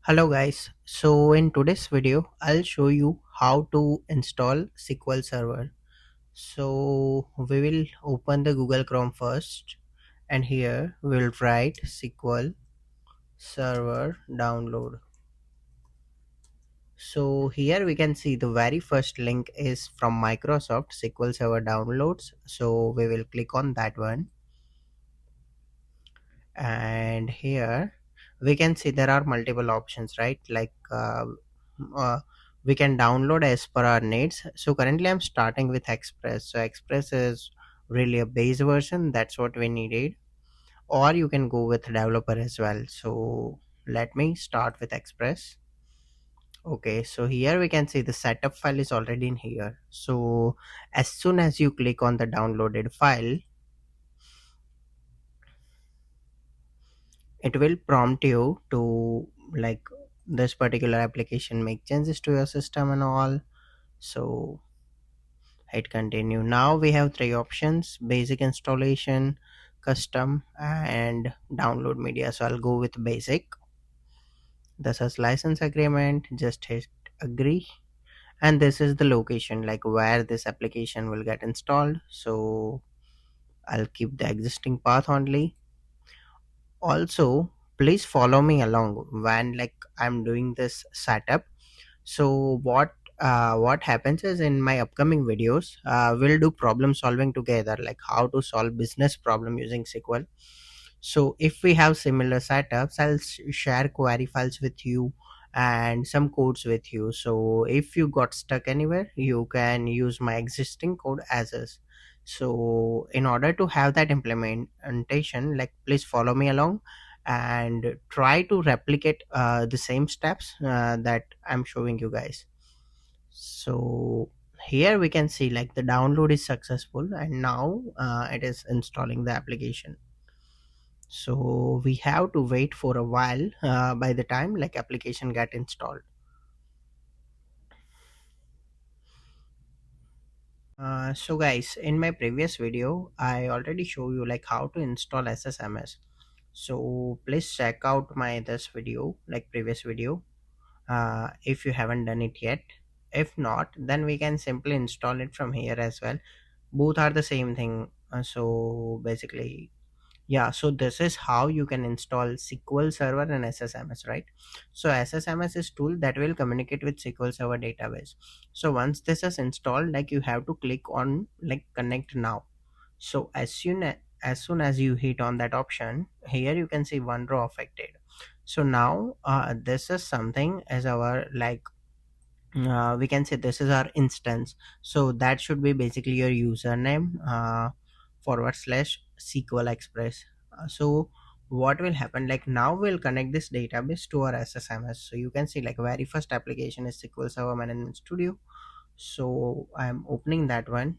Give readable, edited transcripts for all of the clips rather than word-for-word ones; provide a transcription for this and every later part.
Hello guys, so in today's video I'll show you how to install SQL Server. So we will open the Google Chrome first and here we'll write SQL Server download. So here we can see the very first link is from Microsoft SQL Server downloads. So we will click on that one and here we can see there are multiple options, right? Uh, we can download as per our needs. So currently I'm starting with Express. So Express is really a base version, that's what we needed, or you can go with developer as well. So let me start with Express. Okay, so here we can see the setup file is already in here. So as soon as you click on the downloaded file, it will prompt you to like this particular application make changes to your system and all. So hit continue. Now we have three options: basic installation, custom, and download media. So I'll go with basic. This is license agreement, just hit agree, and this is the location like where this application will get installed. So I'll keep the existing path only. Also, please follow me along when like I'm doing this setup. So what happens is in my upcoming videos we'll do problem solving together, like how to solve business problem using SQL. So if we have similar setups, I'll share query files with you and some codes with you. So if you got stuck anywhere, you can use my existing code as is. So in order to have that implementation, like please follow me along and try to replicate the same steps that I'm showing you guys. So here we can see like the download is successful and now it is installing the application. So we have to wait for a while by the time like application get installed. So guys, in my previous video I already show you like how to install SSMS. So please check out my this video, like previous video, if you haven't done it yet. If not, then we can simply install it from here as well. Both are the same thing. So basically, yeah, so this is how you can install SQL Server and SSMS, right? So SSMS is tool that will communicate with SQL Server database. So once this is installed, like you have to click on like connect now. So as soon as you hit on that option, here you can see one row affected. So now this is something as our like we can say this is our instance. So that should be basically your username forward slash SQL Express. So what will happen, like now we'll connect this database to our SSMS. So you can see like very first application is SQL Server Management Studio. So I'm opening that one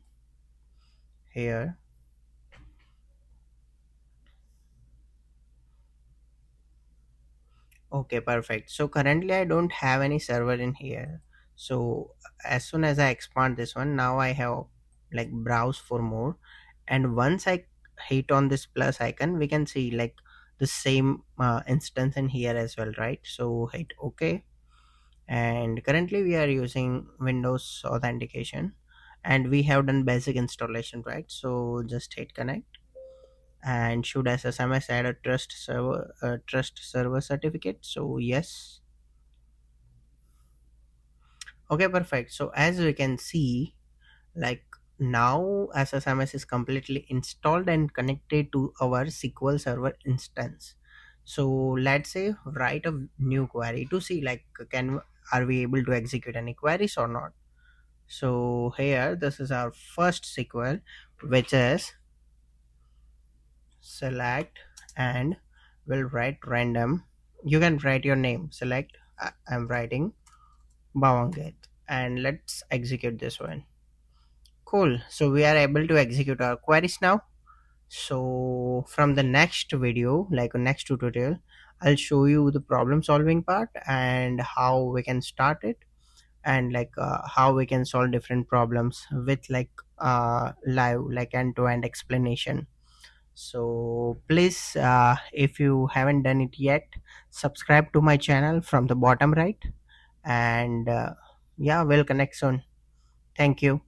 here. Okay, perfect. So currently I don't have any server in here. So as soon as I expand this one, now I have like browse for more. And once I hit on this plus icon, we can see like the same instance in here as well, right? So hit OK. And currently we are using Windows authentication and we have done basic installation, right? So just hit connect. And should SSMS add a trust server certificate? So yes. Okay, perfect. So as we can see, like now SSMS is completely installed and connected to our SQL Server instance. So let's say write a new query to see like can are we able to execute any queries or not. So here this is our first SQL, which is select, and we'll write random. You can write your name, select. I'm writing Bhavankit, and let's execute this one. Cool, so we are able to execute our queries now. So from the next video, like next tutorial, I'll show you the problem solving part and how we can start it, and like how we can solve different problems with like live like end-to-end explanation. So please, if you haven't done it yet, subscribe to my channel from the bottom right. And yeah, we'll connect soon. Thank you.